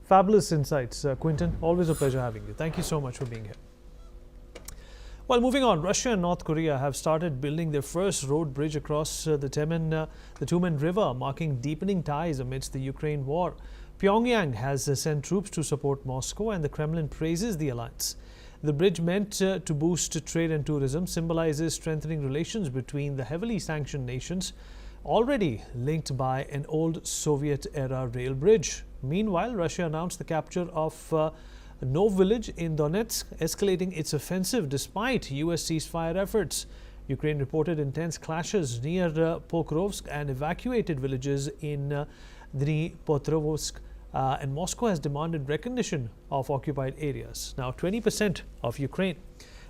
Fabulous insights, Quinton. Always a pleasure having you. Thank you so much for being here. Well, moving on, Russia and North Korea have started building their first road bridge across the Tumen River, marking deepening ties amidst the Ukraine war. Pyongyang has sent troops to support Moscow, and the Kremlin praises the alliance. The bridge, meant to boost trade and tourism, symbolizes strengthening relations between the heavily sanctioned nations, already linked by an old Soviet-era rail bridge. Meanwhile, Russia announced the capture of No village in Donetsk, escalating its offensive despite U.S. ceasefire efforts. Ukraine reported intense clashes near Pokrovsk and evacuated villages in Dnipropetrovsk, and Moscow has demanded recognition of occupied areas. Now, 20% of Ukraine.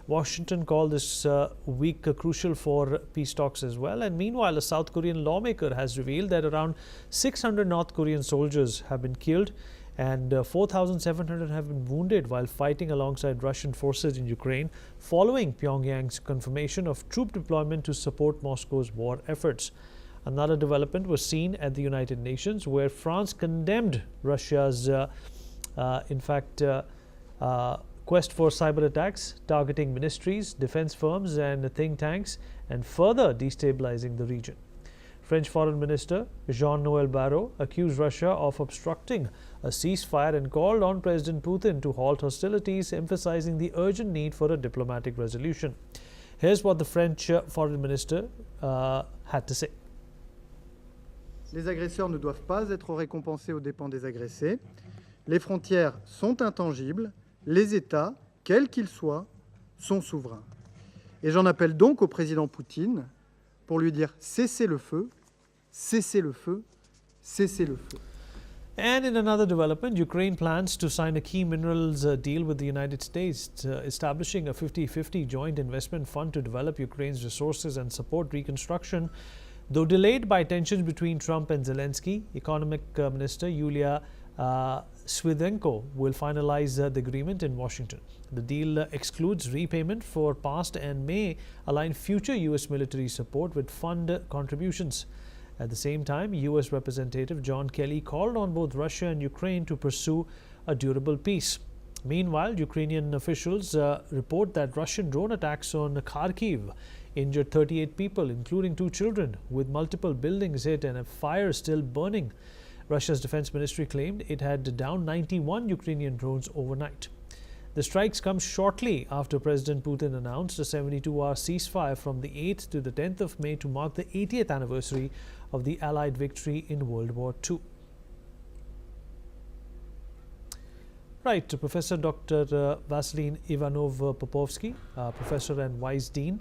Washington called this week crucial for peace talks as well. And meanwhile, a South Korean lawmaker has revealed that around 600 North Korean soldiers have been killed and 4,700 have been wounded while fighting alongside Russian forces in Ukraine, following Pyongyang's confirmation of troop deployment to support Moscow's war efforts. Another development was seen at the United Nations, where France condemned Russia's, quest for cyber attacks targeting ministries, defense firms and think tanks, and further destabilizing the region. French Foreign Minister Jean-Noël Barrot accused Russia of obstructing a ceasefire and called on President Putin to halt hostilities, emphasizing the urgent need for a diplomatic resolution. Here's what the French Foreign Minister had to say. Les agresseurs ne doivent pas être récompensés aux dépens des agressés. Les frontières sont intangibles. Les États, quels qu'ils soient, sont souverains. Et j'en appelle donc au président Poutine pour lui dire cessez le feu, cessez le feu, cessez le feu. And in another development, Ukraine plans to sign a key minerals deal with the United States, establishing a 50-50 joint investment fund to develop Ukraine's resources and support reconstruction. Though delayed by tensions between Trump and Zelensky, Economic Minister Yulia Svidenko will finalize the agreement in Washington. The deal excludes repayment for past and may align future U.S. military support with fund contributions. At the same time, U.S. Representative John Kelly called on both Russia and Ukraine to pursue a durable peace. Meanwhile, Ukrainian officials report that Russian drone attacks on Kharkiv injured 38 people, including 2 children, with multiple buildings hit and a fire still burning. Russia's defense ministry claimed it had downed 91 Ukrainian drones overnight. The strikes come shortly after President Putin announced a 72-hour ceasefire from the 8th to the 10th of May to mark the 80th anniversary of the Allied victory in World War II. Right, Professor Dr. Vaseline Ivanov Papovski, Professor and Vice Dean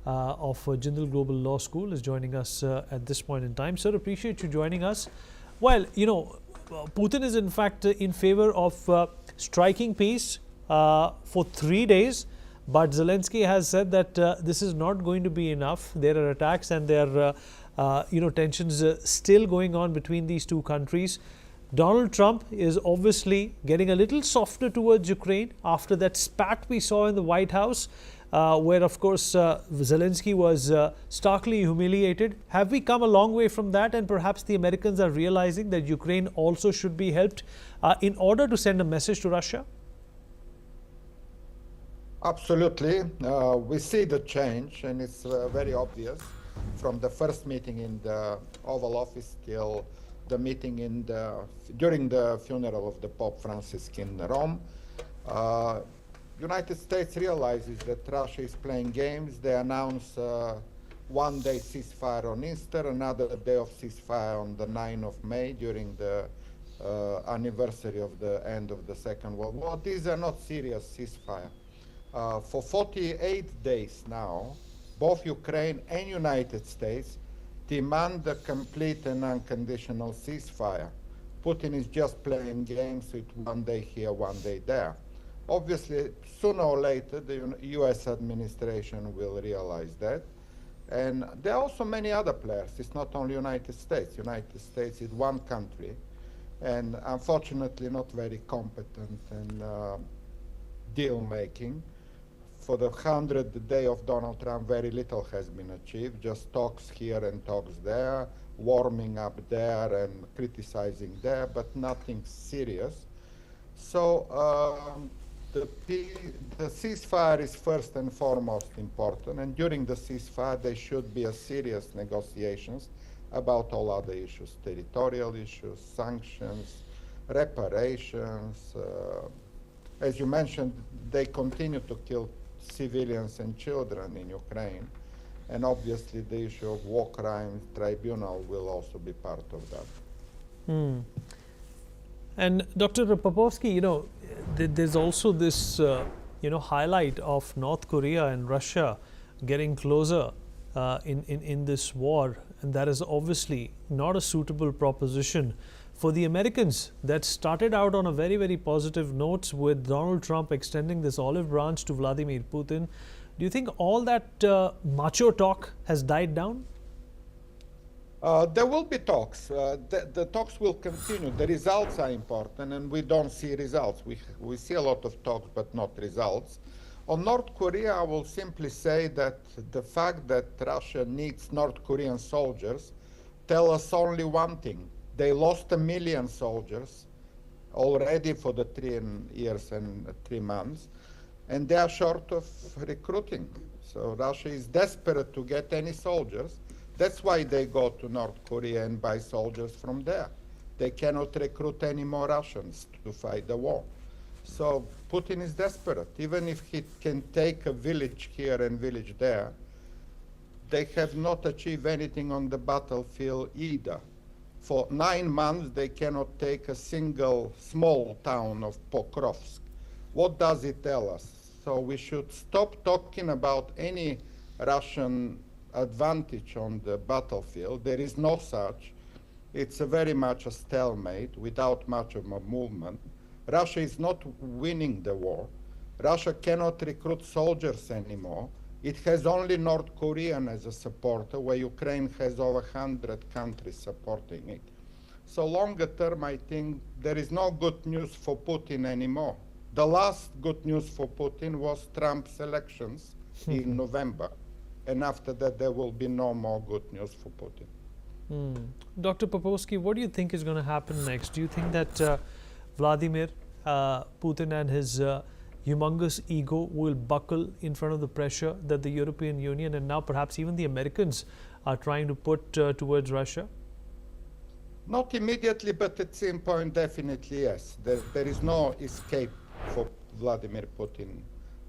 of Jindal Global Law School, is joining us at this point in time. Sir, appreciate you joining us. Well, you know, Putin is in fact in favor of striking peace for 3 days, but Zelensky has said that this is not going to be enough. There are attacks and there are tensions still going on between these two countries. Donald Trump is obviously getting a little softer towards Ukraine after that spat we saw in the White House, where of course Zelensky was starkly humiliated. Have we come a long way from that, and perhaps the Americans are realizing that Ukraine also should be helped in order to send a message to Russia? Absolutely. We see the change, and it's very obvious from the first meeting in the Oval Office till the meeting during the funeral of the Pope Francis in Rome. United States realizes that Russia is playing games. They announce one-day ceasefire on Easter, another day of ceasefire on the 9th of May during the anniversary of the end of the Second World War. These are not serious ceasefire. For 48 days now, both Ukraine and United States demand a complete and unconditional ceasefire. Putin is just playing games with one day here, one day there. Obviously, sooner or later, the U.S. administration will realize that. And there are also many other players. It's not only United States. United States is one country, and unfortunately not very competent in deal-making. For the 100th day of Donald Trump, very little has been achieved, just talks here and talks there, warming up there and criticizing there, but nothing serious. So the ceasefire is first and foremost important, and during the ceasefire there should be a serious negotiations about all other issues, territorial issues, sanctions, reparations. As you mentioned, they continue to kill civilians and children in Ukraine, and obviously the issue of war crimes tribunal will also be part of that. And Dr. Papovski, there's also this, highlight of North Korea and Russia getting closer in this war, and that is obviously not a suitable proposition for the Americans. That started out on a very, very positive note with Donald Trump extending this olive branch to Vladimir Putin. Do you think all that macho talk has died down? There will be talks. The talks will continue. The results are important, and we don't see results. We see a lot of talks, but not results. On North Korea, I will simply say that the fact that Russia needs North Korean soldiers tell us only one thing. They lost 1 million soldiers already for the 3 years and 3 months, and they are short of recruiting. So Russia is desperate to get any soldiers. That's why they go to North Korea and buy soldiers from there. They cannot recruit any more Russians to fight the war. So Putin is desperate. Even if he can take a village here and village there, they have not achieved anything on the battlefield either. For 9 months, they cannot take a single small town of Pokrovsk. What does it tell us? So we should stop talking about any Russian advantage on the battlefield. There is no such. It's very much a stalemate without much of a movement. Russia is not winning the war. Russia cannot recruit soldiers anymore. It has only North Korea as a supporter, where Ukraine has over 100 countries supporting it. So longer term, I think there is no good news for Putin anymore. The last good news for Putin was Trump's elections in November. And after that, there will be no more good news for Putin. Dr. Papovski, what do you think is going to happen next? Do you think that Vladimir Putin and his humongous ego will buckle in front of the pressure that the European Union and now perhaps even the Americans are trying to put towards Russia? Not immediately, but at some point, definitely yes. There is no escape for Vladimir Putin.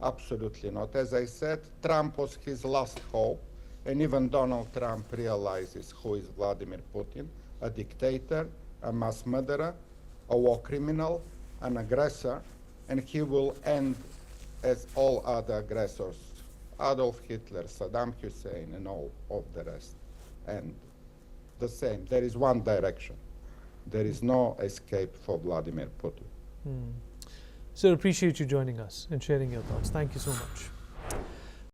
Absolutely not. As I said, Trump was his last hope, and even Donald Trump realizes who is Vladimir Putin: a dictator, a mass murderer, a war criminal, an aggressor, and he will end as all other aggressors, Adolf Hitler, Saddam Hussein, and all of the rest. And the same, there is one direction. There is no escape for Vladimir Putin. Sir, appreciate you joining us and sharing your thoughts. Thank you so much.